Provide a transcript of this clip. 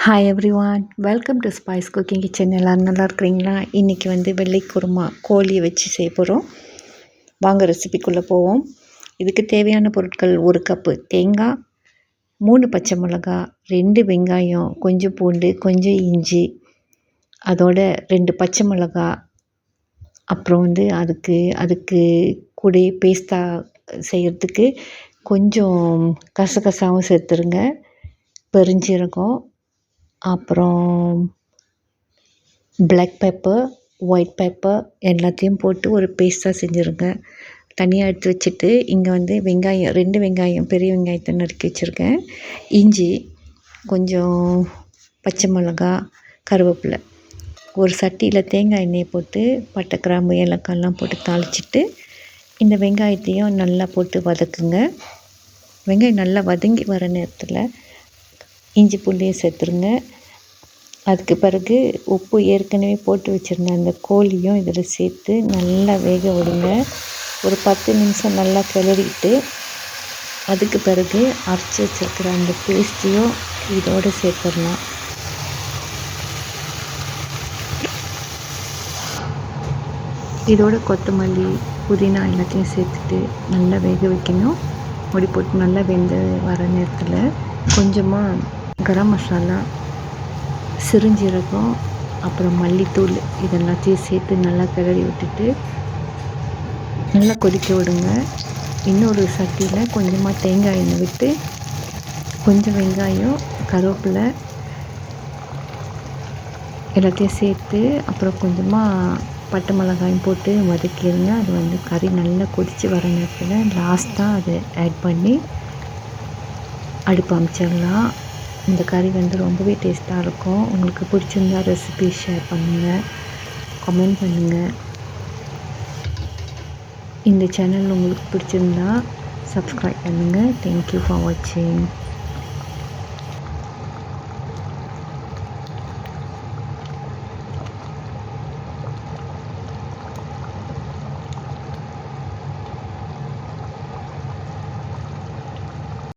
Hi everyone, welcome to spice cooking kitchen. எல்லோரும் நல்லா இருக்கிறீங்களா? இன்றைக்கி வெள்ளை குருமா கோழியை வச்சு செய்ய போகிறோம். வாங்க ரெசிபிக்குள்ளே போவோம். இதுக்கு தேவையான பொருட்கள்: 1 கப்பு தேங்காய், 3 பச்சை மிளகா, 2 வெங்காயம், கொஞ்சம் பூண்டு, கொஞ்சம் இஞ்சி, அதோட 2 பச்சை மிளகா. அப்புறம் அதுக்கு கூட பேஸ்தா செய்கிறதுக்கு கொஞ்சம் கசகசாவும் சேர்த்துருங்க, பெருஞ்சீரகம், அப்புறம் பிளாக் பெப்பர், ஒயிட் பெப்பர் எல்லாத்தையும் போட்டு ஒரு பேஸ்ட்டாக செஞ்சுருங்க. தனியாக எடுத்து வச்சுட்டு இங்கே வெங்காயம் 2 வெங்காயம் பெரிய வெங்காயத்தை நறுக்கி வச்சுருக்கேன். இஞ்சி, கொஞ்சம் பச்சை மிளகா, கருவேப்பிலை. ஒரு சட்டியில் தேங்காய் எண்ணெயை போட்டு பட்டை, கிராம்பு, ஏலக்காயெல்லாம் போட்டு தாளிச்சிட்டு இந்த வெங்காயத்தையும் நல்லா போட்டு வதக்குங்க. வெங்காயம் நல்லா வதங்கி வர நேரத்தில் இஞ்சி பூண்டையும் சேர்த்துருங்க. அதுக்கு பிறகு உப்பு ஏற்கனவே போட்டு வச்சுருந்த அந்த கோழியும் இதில் சேர்த்து நல்லா வேக விடுங்க. ஒரு 10 நிமிஷம் நல்லா கிளறிட்டு அதுக்கு பிறகு அரைச்சி வச்சுருக்கிற அந்த பேஸ்ட்டையும் இதோடு சேர்த்துடலாம். இதோட கொத்தமல்லி, புதினா எல்லாத்தையும் சேர்த்துட்டு நல்லா வேக வைக்கணும். மூடி போட்டு நல்லா வெந்து வர நேரத்தில் கொஞ்சமாக கரம் மசாலா, சிறுஞ்சீரகம், அப்புறம் மல்லித்தூள் இதெல்லாத்தையும் சேர்த்து நல்லா கிளறி விட்டுட்டு நல்லா கொதிக்க விடுங்க. இன்னொரு சட்டியில் கொஞ்சமாக தேங்காய் எண்ணெய் விட்டு கொஞ்சம் வெங்காயம், கருவேப்பிலை எல்லாத்தையும் சேர்த்து அப்புறம் கொஞ்சமாக பட்டை மிளகாயும் போட்டு வதக்கிடுங்க. அது கறி நல்லா கொதித்து வர நேரத்தில் லாஸ்ட்டாக அதை ஆட் பண்ணி அடுப்பு அமைச்சிடலாம். இந்த கறி ரொம்பவே டேஸ்ட்டாக இருக்கும். உங்களுக்கு பிடிச்சிருந்தா ரெசிபி ஷேர் பண்ணுங்கள், கமெண்ட் பண்ணுங்கள். இந்த சேனல் உங்களுக்கு பிடிச்சிருந்தா சப்ஸ்கிரைப் பண்ணுங்கள். தேங்க்யூ ஃபார் வாட்சிங்.